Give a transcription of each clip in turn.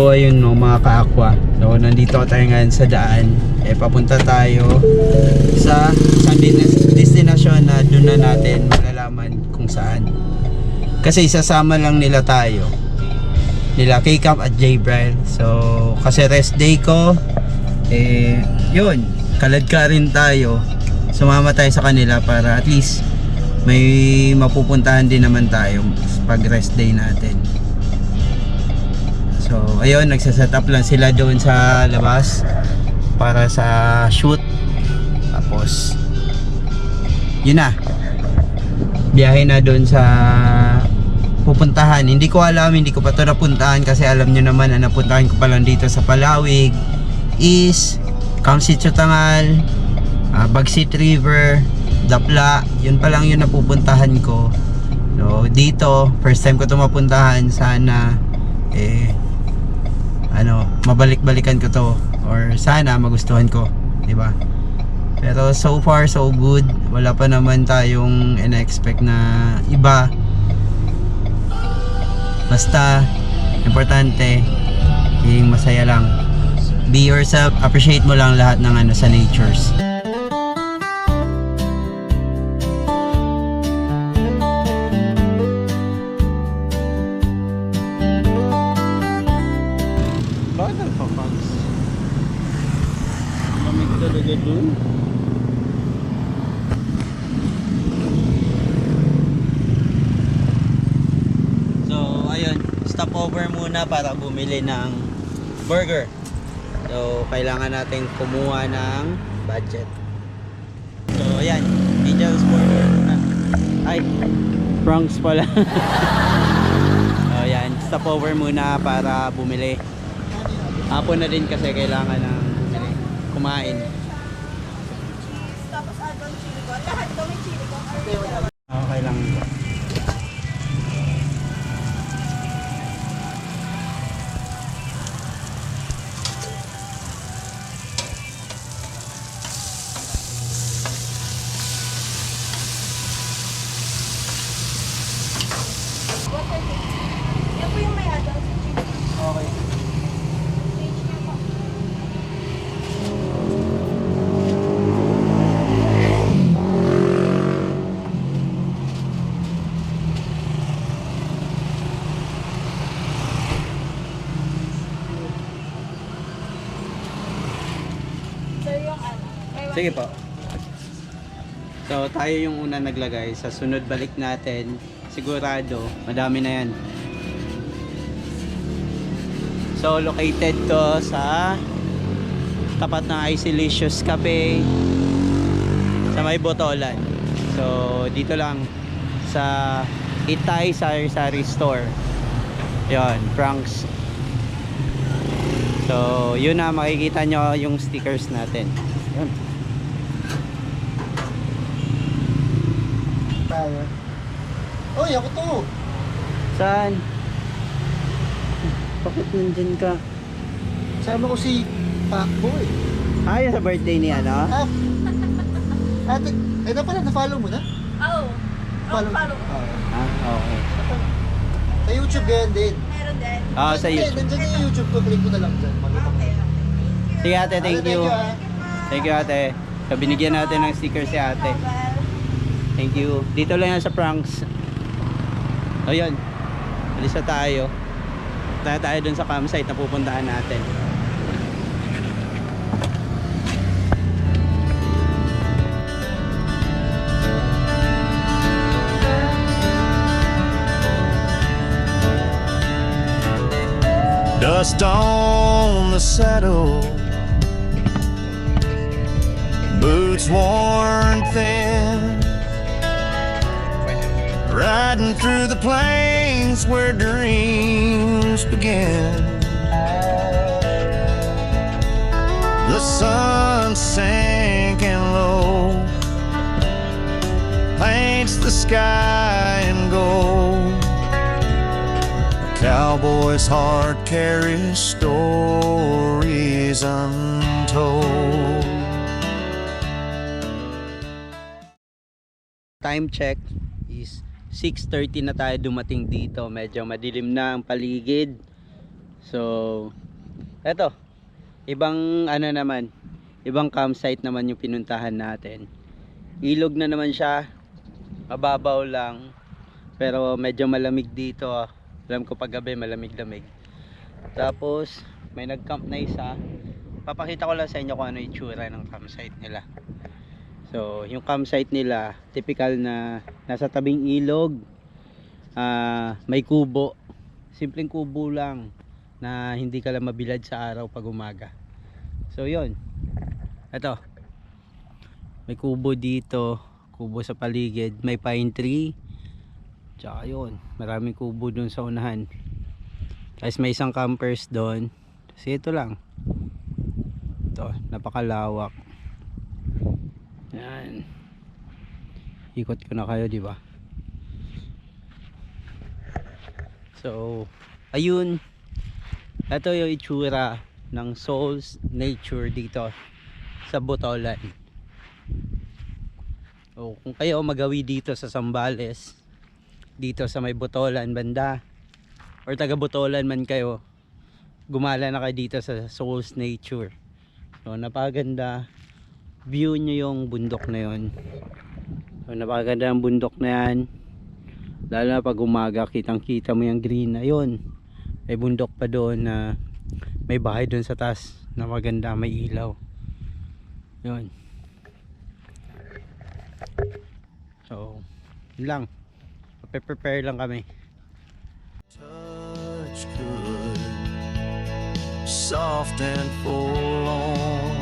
So ayun no mga ka-aqua. So nandito tayo ngayon sa daan. Papunta tayo sa isang destinasyon na doon na natin malalaman kung saan. Kasi isasama lang nila tayo. Nila K-Camp at J-Bril. So kasi rest day ko. Yun. Kalad ka rin tayo. Sumama tayo sa kanila para at least may mapupuntahan din naman tayo pag rest day natin. So ayun, nagsaset up lang sila doon sa labas para sa shoot. Tapos yun na, biyahe na doon sa pupuntahan. Hindi ko alam, hindi ko pa ito napuntahan kasi alam nyo naman na napuntahan ko pa lang dito sa Palawig is Kamsit Sutangal, Bagsit River, Dapla. Yun pa lang yung napupuntahan ko. So dito, first time ko ito mapuntahan. Sana mabalik-balikan ko to, or sana magustuhan ko, di ba? Pero so far so good. Wala pa naman tayong ina-expect na iba. Basta importante yung masaya lang. Be yourself, appreciate mo lang lahat ng sa natures. So ayun, stop over muna para bumili ng burger. So kailangan natin kumuha ng budget. So ayan, Angel's Burger. Ay, Bronx pala. So ayan, stop over muna para bumili. Hapon na din kasi kailangan ng bumili, kumain. Tapos add-on chili ko. Lahat daw may chili ko. Okay lang. Yan po yung may add-on chili. Okay. Change niyo po. Sir, yung may Sige po. So tayo yung una naglagay. Sa sunod balik natin, sigurado madami na yan. So located to sa tapat ng Isilicious Cafe sa may Botolan. So dito lang sa Itay Sari-Sari Store. Yon, Franks. So yun na, makikita nyo yung stickers natin. Yun. Tayo. Oy, ako to. Saan? Bakit nandyan ka? Sama ko si Pacboy. Ah, yun sa birthday ni ano? Ah, ate, ito pala, na-follow mo na? Oo. Follow. Follow. Ah, okay. Sa YouTube ganyan din. Meron din. Ah, sa YouTube. Nandiyan yung YouTube ko, click mo na lang dyan. Makita mo. Okay. Sige ate, thank you. ah. Thank you ate. So binigyan natin ng sticker si ate. Thank you. Dito lang yan sa Franks. O yun. Alis na tayo. Tayo dun sa campsite na pupuntahan natin. Dust on the saddle, boots worn thin, riding through the plains where dreams begin. The sun sinking low paints the sky in gold. Cowboy's heart carries stories untold. Time check is 6:30 na tayo dumating dito. Medyo madilim na ang paligid. So, eto, ibang ano naman, ibang campsite naman yung pinuntahan natin. Ilog na naman siya, mababaw lang, pero medyo malamig dito. Alam ko pag gabi malamig-lamig. Tapos, may nag-camp na isa. Papakita ko lang sa inyo kung ano yung itsura ng campsite nila. So, yung campsite nila, typical na nasa tabing ilog, may kubo. Simpleng kubo lang na hindi ka lang mabilad sa araw pag umaga. So, yun. Ito. May kubo dito, kubo sa paligid, may pine tree. Tsaka yun, maraming kubo dun sa unahan. Tapos may isang campers doon. Kasi ito lang. Ito, napakalawak. Yan. Ikot ko na kayo, di ba? So, ayun. Ito yung itsura ng Souls Nature dito sa Botolan. O, kung kayo magawi dito sa Zambales, dito sa may Botolan banda, or taga Botolan man kayo, gumala na kayo dito sa Souls Nature. So, napakaganda. View nyo yung bundok na yun. So, napakaganda ang bundok na yan. Lalo na pag umaga, kitang kita mo yung green na yun. May bundok pa doon na may bahay doon sa taas na maganda, may ilaw. Yun. So, yun lang. Prepare lang kami. Touch good, soft and forlorn.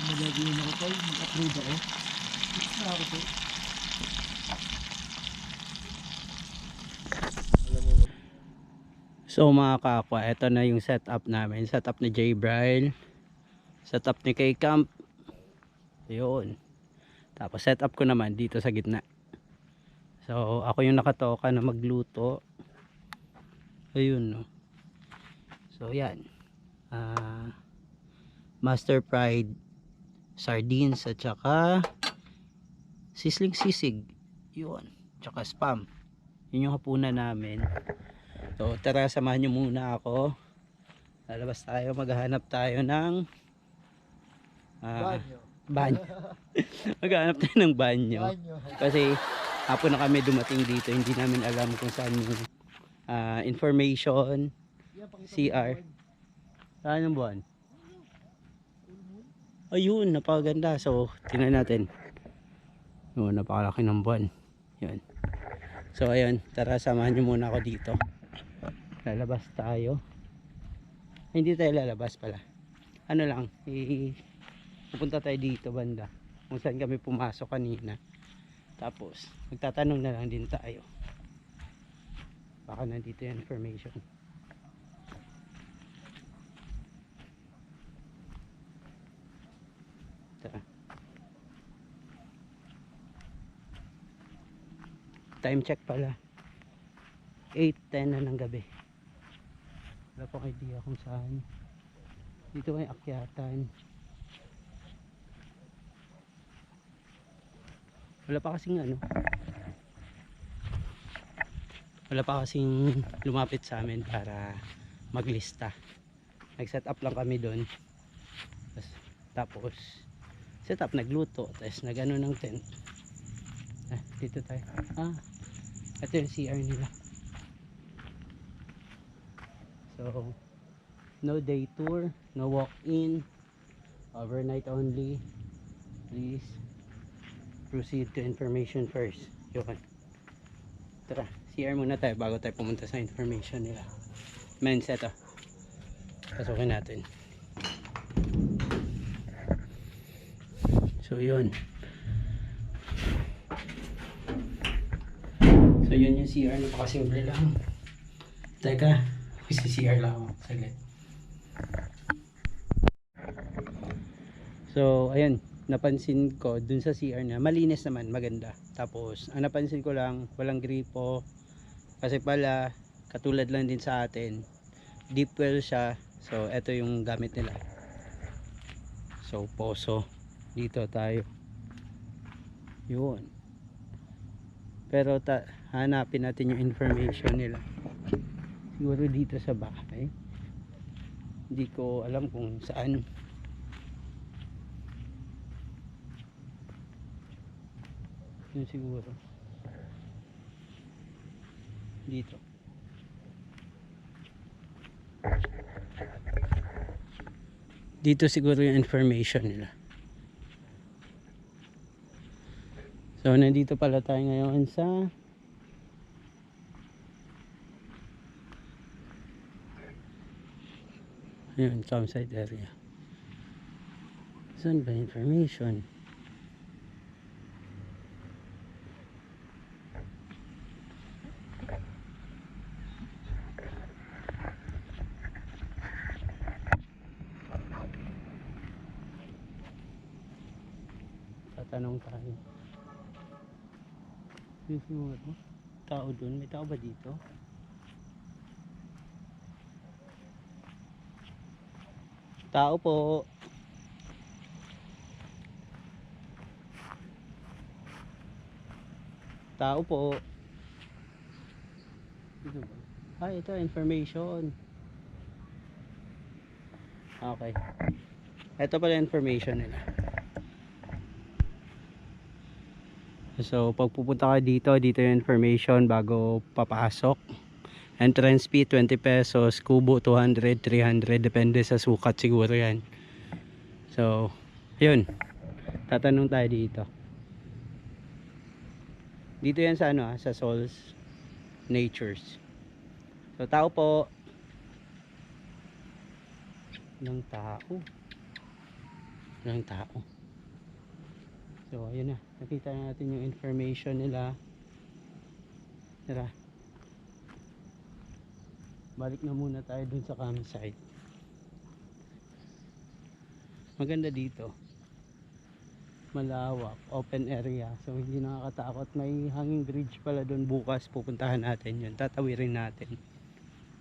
Magagawin ako tol, mag-upload ako. Na ako tol. So mga kakwa, ito na yung setup namin. Setup ni J. Bryle, setup ni K-Camp. Yun. Tapos setup ko naman dito sa gitna. So ako yung nakatoka na magluto. Ayun, no. So yan. Master Pride sardines at saka sisling sisig. Yun. Tsaka spam. Yun yung hapunan namin. So tara, samahan nyo muna ako. Lalabas tayo, maghahanap tayo ng Banyo. banyo. Maghahanap tayo ng banyo. Banyo. Kasi hapon na kami dumating dito, hindi namin alam kung saan yung information. Yan, pakita mo CR. yung Saan yung buwan? Ayun, napakaganda. So tingnan natin. Oh, napakalaki ng buwan. Yun. So ayun, tara, samahan nyo muna ako dito. Lalabas tayo. Hindi tayo lalabas pala. Ano lang, pupunta tayo dito banda kung saan kami pumasok kanina. Tapos magtatanong na lang din tayo, baka nandito yung information. Tara. Time check pala. 8:10 na ng gabi. Wala pa idea kung saan. Dito ay akyatan. Wala pa kasing ano. Wala pa kasing lumapit sa amin para maglista. Nag-set up lang kami doon. Tapos set up, nagluto, tapos nagano ng tent. Dito tayo. Ito yung CR nila. So no day tour, no walk-in, overnight only. Please proceed to information first. Yun. Tara, CR muna tayo bago tayo pumunta sa information nila. Men's ito. Pasukin natin. So yun. So yun yung CR, napakasimple lang. Teka, si CR lang ako. Saglit. So ayun, napansin ko dun sa CR na malinis naman, maganda. Tapos ang napansin ko lang, walang gripo. Kasi pala, katulad lang din sa atin, deep well siya. So ito yung gamit nila. So poso. Dito tayo. Yun. Pero hanapin natin yung information nila. Siguro dito sa bahay. Hindi ko alam kung saan. Yun siguro. Dito. Dito siguro yung information nila. So nandito pala tayo ngayon sa ayun, campsite area. Saan ba information? Tatanong tayo. Yung siguro, tao dun, may tao ba dito? Tao po. Tao po. Dito ba? Ito information. Okay. Ito pala information nila. So pag pupunta ka dito yung information bago papasok. Entrance fee 20 pesos, kubo 200, 300, depende sa sukat siguro yan. So yun, tatanong tayo dito. Dito yan sa ano, sa Souls Natures. So tao po. Ng tao. Ng tao. So ayun na, nakita natin yung information nila. Tara, balik na muna tayo dun sa campsite. Maganda dito, malawak, open area, so hindi nakakatakot. May hanging bridge pala dun bukas, pupuntahan natin yun, tatawirin natin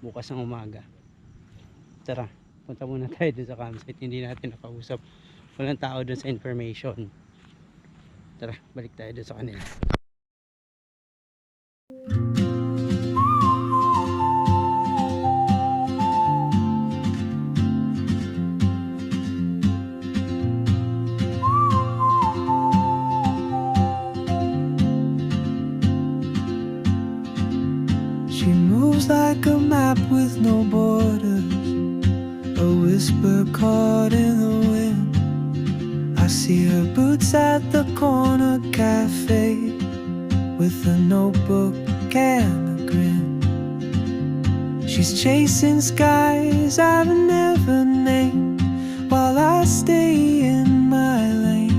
bukas ng umaga. Tara, punta muna tayo dun sa campsite, hindi natin nakausap, walang tao dun sa information. Tara, balik tayo doon sa kanila. She moves like a map with no borders, a whisper caught in the wind. I see her boots at the corner cafe with a notebook and a grin. She's chasing skies I've never named while I stay in my lane.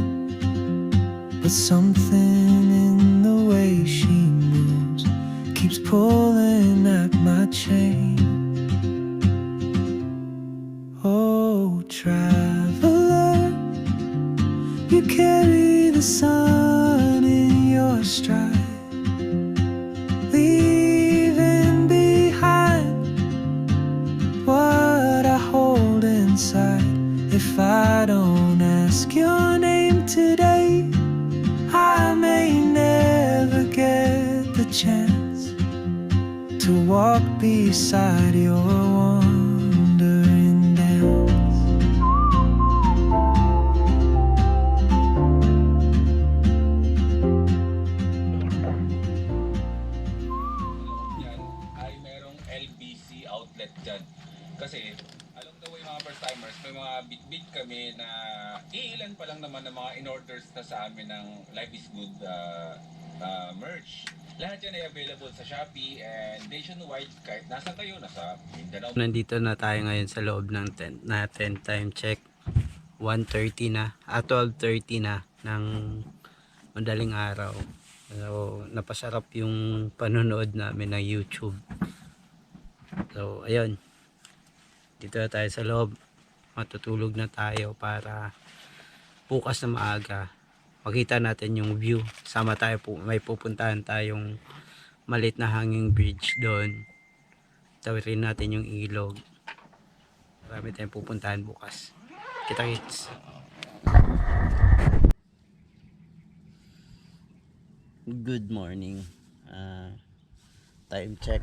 But something in the way she moves keeps pulling at my chain. Oh, traveler, you carry the sun in your stride, leaving walk beside your wandering dance. Yan ay merong LBC outlet dyan. Kasi along the way mga first timers, may mga bit-bit kami na iilan pa lang naman ng mga in-orders na sa amin ng Life is Good merch. Lahat yan ay available sa Shopee and nationwide kahit nasa kayo, nasa Mindanao. Nandito na tayo ngayon sa loob ng tent natin. Time check 1:30 na, 12:30 na ng madaling araw. So, napasarap yung panonood namin ng YouTube. So, ayun. Dito na tayo sa loob. Matutulog na tayo para bukas na maaga makita natin yung view. Sama tayo po, may pupuntahan tayong malit na hanging bridge doon. Tawirin natin yung ilog. Marami tayong pupuntahan bukas. Kita-kits. Good morning. Time check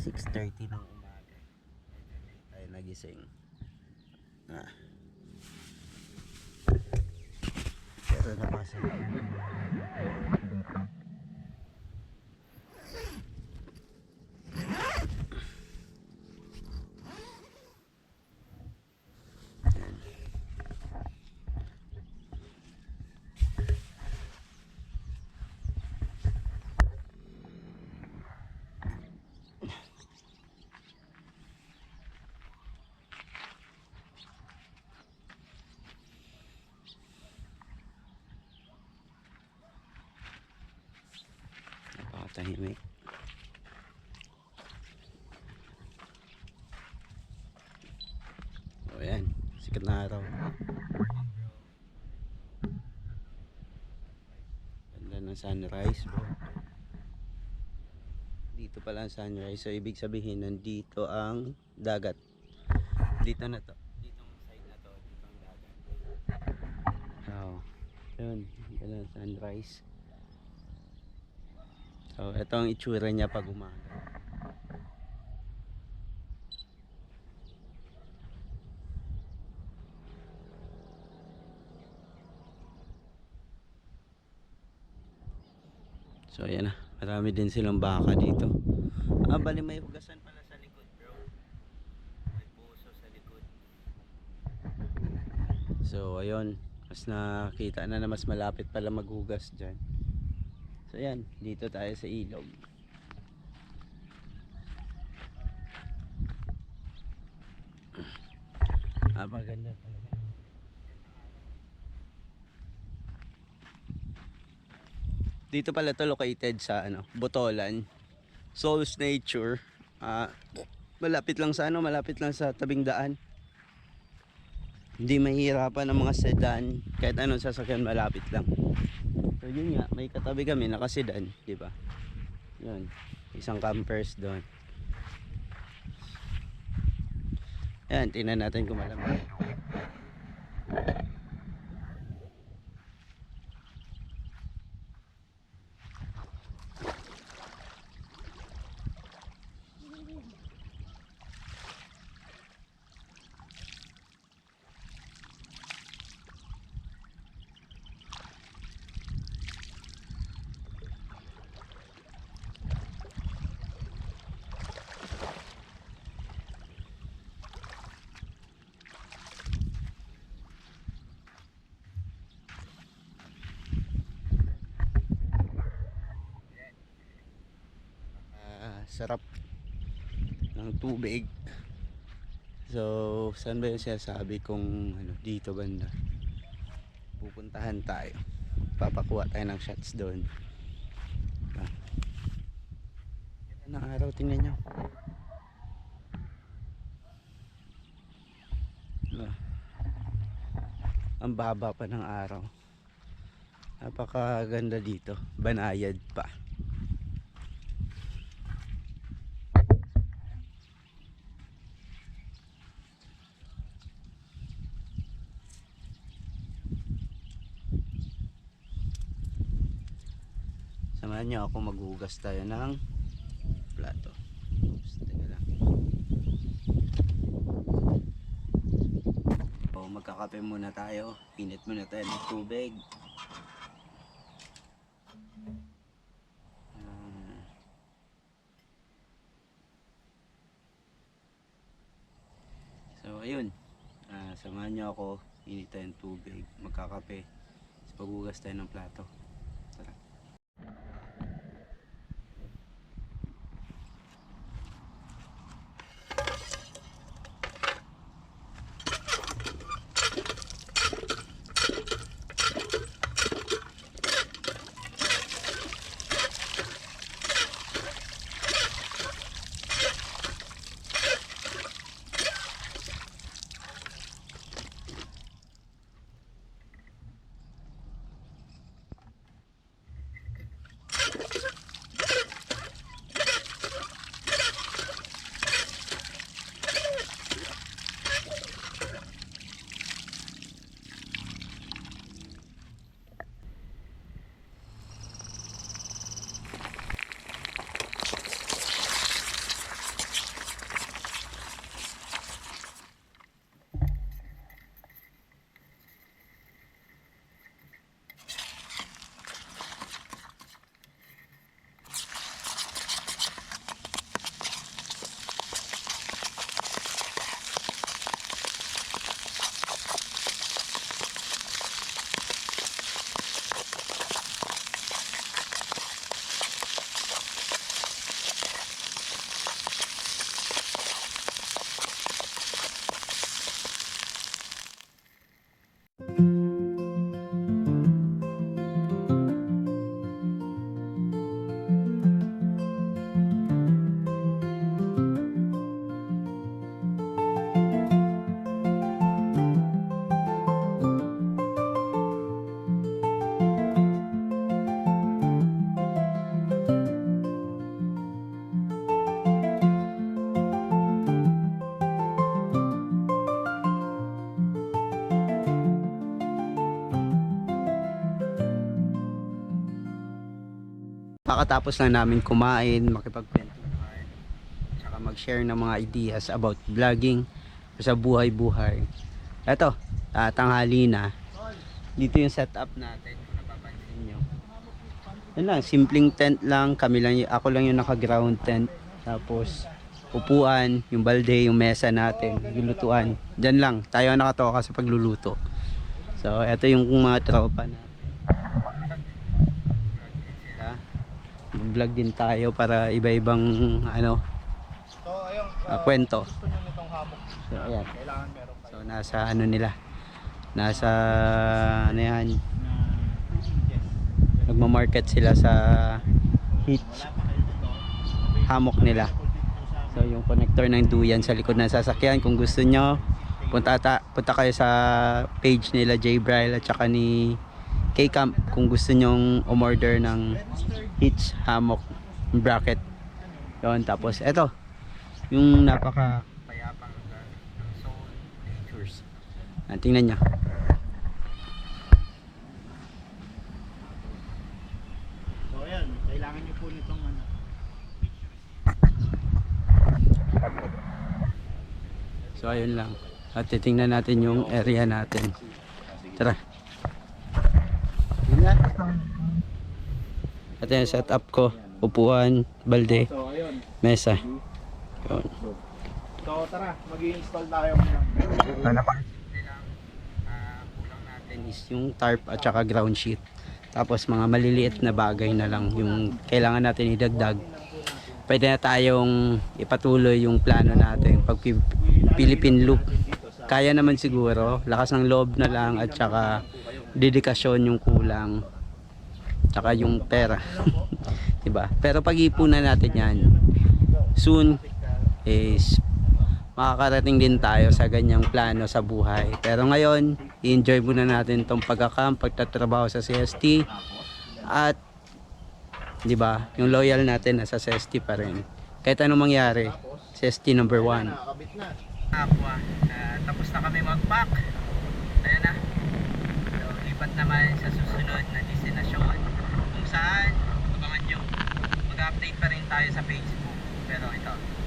6:30 ng umaga. Tayo nagising. Pero napasa. Napakatahimik. O yan, sikat na araw. Ganda ng sunrise bro. Dito pala ang sunrise, so ibig sabihin nandito ang dagat. Dito na to. Dito ang side na to, dito ang dagat. So, yun, ganda ng sunrise. So, ito ang itsura niya pag umaga. So, ayan na. Marami din silang baka dito. Bali may hugasan pala sa likod, bro. May puso sa likod. So, ayun. Mas nakita na mas malapit pala maghugas dyan. So yan, dito tayo sa ilog. Maganda talaga. Dito pala to located sa Botolan, Souls Nature. Malapit lang sa malapit lang sa tabing daan. Hindi mahihirapan ng mga sedan, kahit anong sasakyan malapit lang. So yun nga, may katabi kami nakasedan, di ba? Yun, isang campers doon. Yan, tingnan natin kung malamig. Sarap ng tubig. So saan ba yung sinasabi kung dito banda pupuntahan tayo, papakuha tayo ng shots doon. Ganda ng araw, tingnan nyo. Ang baba pa ng araw, napakaganda dito, banayad pa. Samahan niyo ako, maghugas tayo ng plato. Oops, teka lang. So, magkakape muna tayo. Init muna tayo ng tubig. So ayun, samahan nyo ako, init tayo ng tubig, magkakape, tapos paghugas tayo ng plato. Tara. Kakatapos lang namin kumain, makipagkwentuhan, tsaka mag-share ng mga ideas about vlogging sa buhay-buhay. Eto, tanghali na. Dito yung setup natin, kung napapansin nyo. Yan lang, simpleng tent lang. Ako lang yung naka-ground tent. Tapos, upuan, yung balde, yung mesa natin, yung lutuan. Diyan lang, tayo nakatoka sa pagluluto. So, eto yung mga tropa natin. Vlog din tayo para iba-ibang kwento. So ayan. So nasa nila. Nasa yan. Nagma-market sila sa hitch hammock nila. So yung connector ng duyan sa likod ng sasakyan, kung gusto nyo, punta kayo sa page nila J Bryle at saka ni K-Camp kung gusto nyong umorder ng hitch, hammock, bracket. Yun, tapos eto, yung napaka payapang lugar ng Seoul Natures. Tingnan nyo. So ayan, kailangan nyo po nitong So ayun lang. At titingnan natin yung area natin. Tara. Ito yung setup ko. Upuan, balde, mesa. Yun. So tara, mag-i-install tayo muna. Kulang natin is yung tarp at saka ground sheet. Tapos mga maliliit na bagay na lang yung kailangan natin idagdag. Pwede na tayong ipatuloy yung plano natin pag Philippine Loop. Kaya naman siguro, lakas ng loob na lang at saka dedikasyon yung kulang. Tsaka yung pera. Diba? Pero pag-ipunan natin yan, soon is makakarating din tayo sa ganyang plano sa buhay. Pero ngayon, i-enjoy muna natin tong pagkakam, pagtatrabaho sa CST, at diba, yung loyal natin nasa CST pa rin. Kahit anong mangyari, CST number 1. Tapos na kami mag-pack. Ayan na. So, lipat naman sa susunod na destinasyon. Kung saan, abangan nyo. Mag-update pa rin tayo sa Facebook. pero ito.